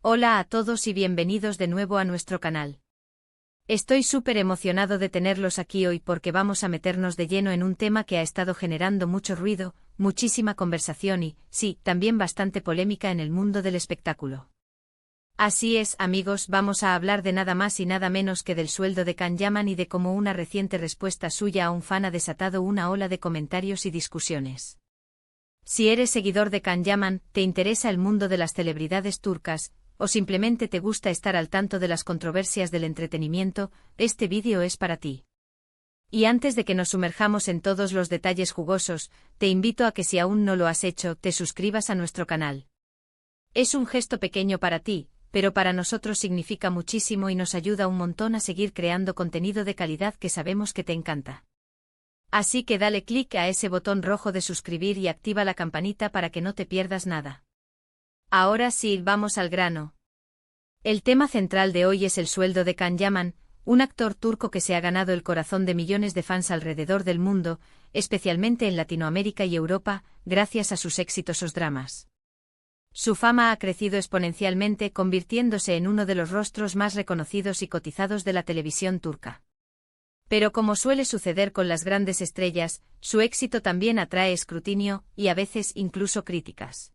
Hola a todos y bienvenidos de nuevo a nuestro canal. Estoy súper emocionado de tenerlos aquí hoy porque vamos a meternos de lleno en un tema que ha estado generando mucho ruido, muchísima conversación y, sí, también bastante polémica en el mundo del espectáculo. Así es, amigos, vamos a hablar de nada más y nada menos que del sueldo de Can Yaman y de cómo una reciente respuesta suya a un fan ha desatado una ola de comentarios y discusiones. Si eres seguidor de Can Yaman, te interesa el mundo de las celebridades turcas, o simplemente te gusta estar al tanto de las controversias del entretenimiento, este vídeo es para ti. Y antes de que nos sumerjamos en todos los detalles jugosos, te invito a que si aún no lo has hecho, te suscribas a nuestro canal. Es un gesto pequeño para ti, pero para nosotros significa muchísimo y nos ayuda un montón a seguir creando contenido de calidad que sabemos que te encanta. Así que dale clic a ese botón rojo de suscribir y activa la campanita para que no te pierdas nada. Ahora sí, vamos al grano. El tema central de hoy es el sueldo de Can Yaman, un actor turco que se ha ganado el corazón de millones de fans alrededor del mundo, especialmente en Latinoamérica y Europa, gracias a sus exitosos dramas. Su fama ha crecido exponencialmente, convirtiéndose en uno de los rostros más reconocidos y cotizados de la televisión turca. Pero como suele suceder con las grandes estrellas, su éxito también atrae escrutinio, y a veces incluso críticas.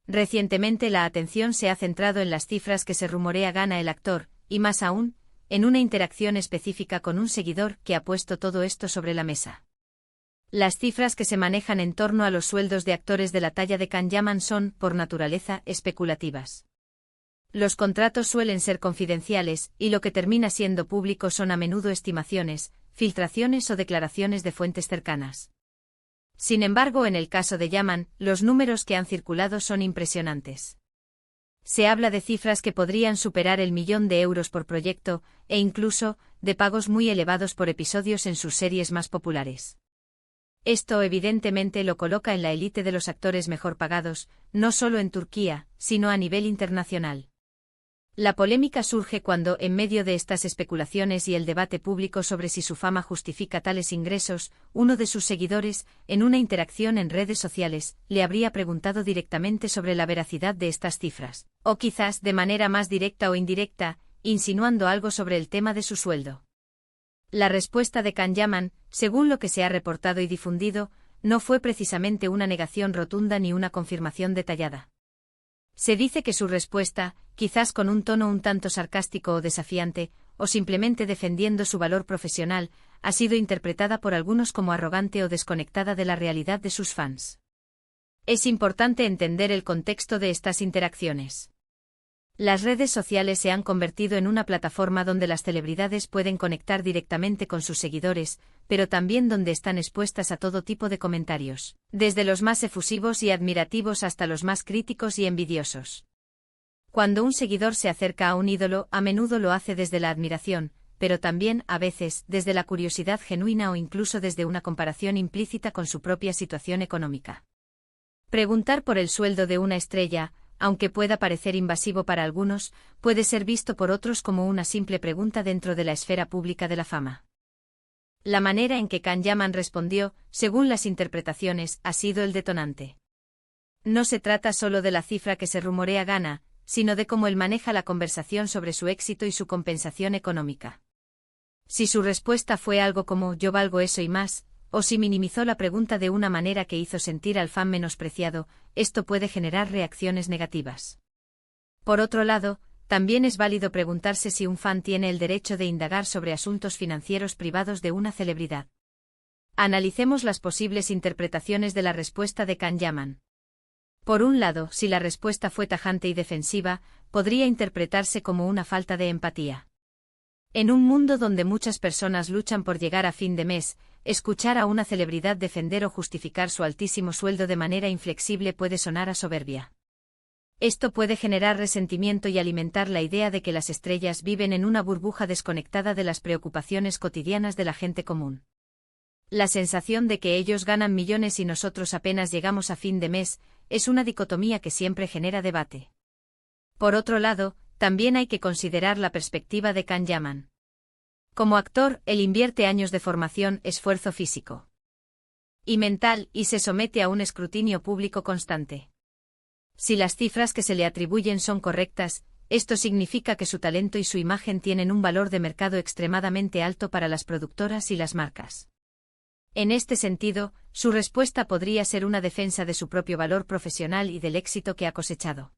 Recientemente la atención se ha centrado en las cifras que se rumorea gana el actor, y más aún, en una interacción específica con un seguidor que ha puesto todo esto sobre la mesa. Las cifras que se manejan en torno a los sueldos de actores de la talla de Can Yaman son, por naturaleza, especulativas. Los contratos suelen ser confidenciales, y lo que termina siendo público son a menudo estimaciones, filtraciones o declaraciones de fuentes cercanas. Sin embargo, en el caso de Yaman, los números que han circulado son impresionantes. Se habla de cifras que podrían superar el 1.000.000 de euros por proyecto, e incluso, de pagos muy elevados por episodios en sus series más populares. Esto evidentemente lo coloca en la élite de los actores mejor pagados, no solo en Turquía, sino a nivel internacional. La polémica surge cuando, en medio de estas especulaciones y el debate público sobre si su fama justifica tales ingresos, uno de sus seguidores, en una interacción en redes sociales, le habría preguntado directamente sobre la veracidad de estas cifras, o quizás de manera más directa o indirecta, insinuando algo sobre el tema de su sueldo. La respuesta de Can Yaman, según lo que se ha reportado y difundido, no fue precisamente una negación rotunda ni una confirmación detallada. Se dice que su respuesta, quizás con un tono un tanto sarcástico o desafiante, o simplemente defendiendo su valor profesional, ha sido interpretada por algunos como arrogante o desconectada de la realidad de sus fans. Es importante entender el contexto de estas interacciones. Las redes sociales se han convertido en una plataforma donde las celebridades pueden conectar directamente con sus seguidores, pero también donde están expuestas a todo tipo de comentarios, desde los más efusivos y admirativos hasta los más críticos y envidiosos. Cuando un seguidor se acerca a un ídolo, a menudo lo hace desde la admiración, pero también, a veces, desde la curiosidad genuina o incluso desde una comparación implícita con su propia situación económica. Preguntar por el sueldo de una estrella, aunque pueda parecer invasivo para algunos, puede ser visto por otros como una simple pregunta dentro de la esfera pública de la fama. La manera en que Can Yaman respondió, según las interpretaciones, ha sido el detonante. No se trata solo de la cifra que se rumorea gana, sino de cómo él maneja la conversación sobre su éxito y su compensación económica. Si su respuesta fue algo como «yo valgo eso y más», o si minimizó la pregunta de una manera que hizo sentir al fan menospreciado, esto puede generar reacciones negativas. Por otro lado, también es válido preguntarse si un fan tiene el derecho de indagar sobre asuntos financieros privados de una celebridad. Analicemos las posibles interpretaciones de la respuesta de Can Yaman. Por un lado, si la respuesta fue tajante y defensiva, podría interpretarse como una falta de empatía. En un mundo donde muchas personas luchan por llegar a fin de mes, escuchar a una celebridad defender o justificar su altísimo sueldo de manera inflexible puede sonar a soberbia. Esto puede generar resentimiento y alimentar la idea de que las estrellas viven en una burbuja desconectada de las preocupaciones cotidianas de la gente común. La sensación de que ellos ganan millones y nosotros apenas llegamos a fin de mes, es una dicotomía que siempre genera debate. Por otro lado, también hay que considerar la perspectiva de Can Yaman. Como actor, él invierte años de formación, esfuerzo físico y mental, y se somete a un escrutinio público constante. Si las cifras que se le atribuyen son correctas, esto significa que su talento y su imagen tienen un valor de mercado extremadamente alto para las productoras y las marcas. En este sentido, su respuesta podría ser una defensa de su propio valor profesional y del éxito que ha cosechado.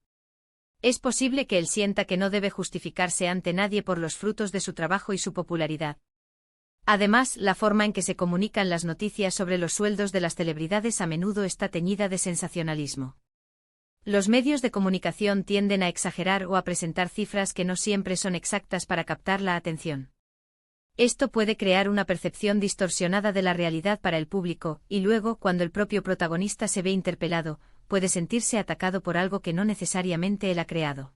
Es posible que él sienta que no debe justificarse ante nadie por los frutos de su trabajo y su popularidad. Además, la forma en que se comunican las noticias sobre los sueldos de las celebridades a menudo está teñida de sensacionalismo. Los medios de comunicación tienden a exagerar o a presentar cifras que no siempre son exactas para captar la atención. Esto puede crear una percepción distorsionada de la realidad para el público, y luego, cuando el propio protagonista se ve interpelado, puede sentirse atacado por algo que no necesariamente él ha creado.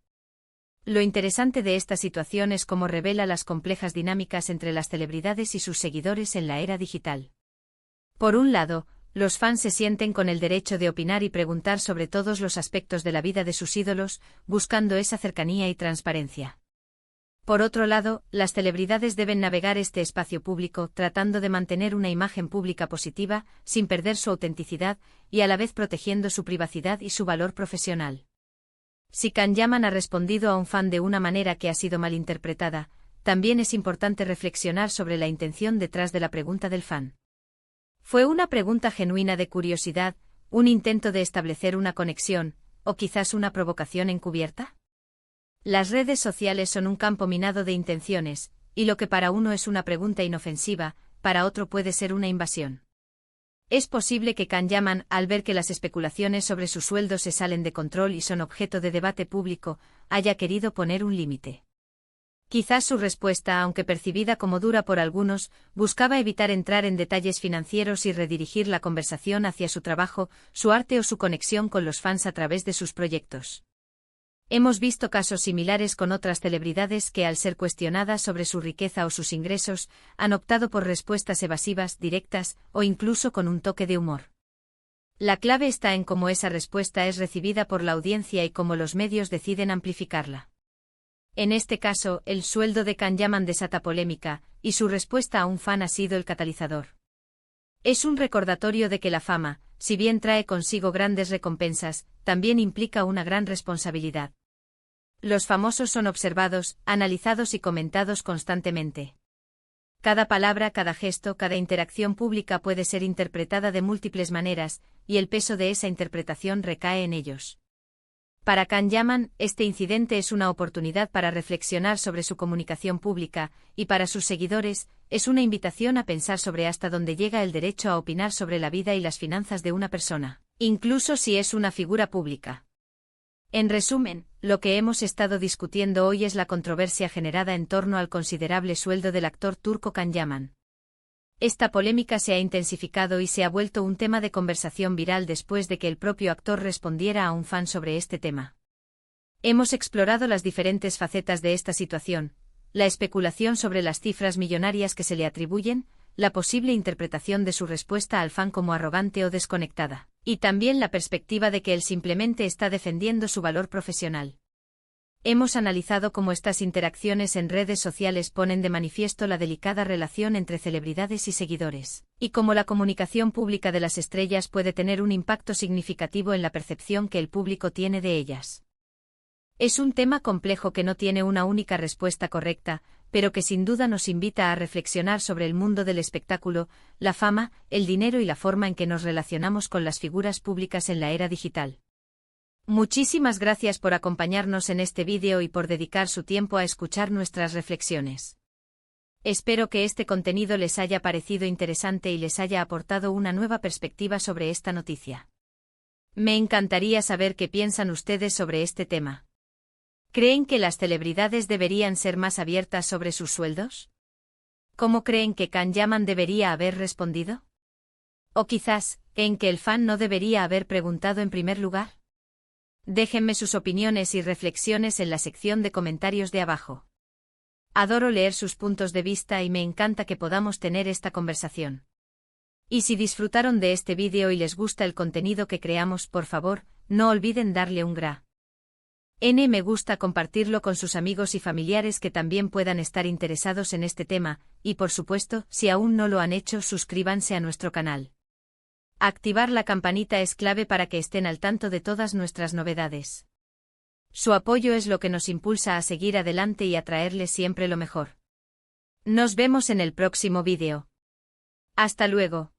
Lo interesante de esta situación es cómo revela las complejas dinámicas entre las celebridades y sus seguidores en la era digital. Por un lado, los fans se sienten con el derecho de opinar y preguntar sobre todos los aspectos de la vida de sus ídolos, buscando esa cercanía y transparencia. Por otro lado, las celebridades deben navegar este espacio público tratando de mantener una imagen pública positiva, sin perder su autenticidad, y a la vez protegiendo su privacidad y su valor profesional. Si Can Yaman ha respondido a un fan de una manera que ha sido malinterpretada, también es importante reflexionar sobre la intención detrás de la pregunta del fan. ¿Fue una pregunta genuina de curiosidad, un intento de establecer una conexión, o quizás una provocación encubierta? Las redes sociales son un campo minado de intenciones, y lo que para uno es una pregunta inofensiva, para otro puede ser una invasión. Es posible que Can Yaman, al ver que las especulaciones sobre su sueldo se salen de control y son objeto de debate público, haya querido poner un límite. Quizás su respuesta, aunque percibida como dura por algunos, buscaba evitar entrar en detalles financieros y redirigir la conversación hacia su trabajo, su arte o su conexión con los fans a través de sus proyectos. Hemos visto casos similares con otras celebridades que, al ser cuestionadas sobre su riqueza o sus ingresos, han optado por respuestas evasivas, directas, o incluso con un toque de humor. La clave está en cómo esa respuesta es recibida por la audiencia y cómo los medios deciden amplificarla. En este caso, el sueldo de Can Yaman desata polémica, y su respuesta a un fan ha sido el catalizador. Es un recordatorio de que la fama, si bien trae consigo grandes recompensas, también implica una gran responsabilidad. Los famosos son observados, analizados y comentados constantemente. Cada palabra, cada gesto, cada interacción pública puede ser interpretada de múltiples maneras, y el peso de esa interpretación recae en ellos. Para Can Yaman, este incidente es una oportunidad para reflexionar sobre su comunicación pública, y para sus seguidores, es una invitación a pensar sobre hasta dónde llega el derecho a opinar sobre la vida y las finanzas de una persona, incluso si es una figura pública. En resumen, lo que hemos estado discutiendo hoy es la controversia generada en torno al considerable sueldo del actor turco Can Yaman. Esta polémica se ha intensificado y se ha vuelto un tema de conversación viral después de que el propio actor respondiera a un fan sobre este tema. Hemos explorado las diferentes facetas de esta situación, la especulación sobre las cifras millonarias que se le atribuyen, la posible interpretación de su respuesta al fan como arrogante o desconectada, y también la perspectiva de que él simplemente está defendiendo su valor profesional. Hemos analizado cómo estas interacciones en redes sociales ponen de manifiesto la delicada relación entre celebridades y seguidores, y cómo la comunicación pública de las estrellas puede tener un impacto significativo en la percepción que el público tiene de ellas. Es un tema complejo que no tiene una única respuesta correcta, pero que sin duda nos invita a reflexionar sobre el mundo del espectáculo, la fama, el dinero y la forma en que nos relacionamos con las figuras públicas en la era digital. Muchísimas gracias por acompañarnos en este vídeo y por dedicar su tiempo a escuchar nuestras reflexiones. Espero que este contenido les haya parecido interesante y les haya aportado una nueva perspectiva sobre esta noticia. Me encantaría saber qué piensan ustedes sobre este tema. ¿Creen que las celebridades deberían ser más abiertas sobre sus sueldos? ¿Cómo creen que Can Yaman debería haber respondido? O quizás, ¿en que el fan no debería haber preguntado en primer lugar? Déjenme sus opiniones y reflexiones en la sección de comentarios de abajo. Adoro leer sus puntos de vista y me encanta que podamos tener esta conversación. Y si disfrutaron de este vídeo y les gusta el contenido que creamos, por favor, no olviden darle un me gusta, compartirlo con sus amigos y familiares que también puedan estar interesados en este tema, y por supuesto, si aún no lo han hecho, suscríbanse a nuestro canal. Activar la campanita es clave para que estén al tanto de todas nuestras novedades. Su apoyo es lo que nos impulsa a seguir adelante y a traerles siempre lo mejor. Nos vemos en el próximo vídeo. Hasta luego.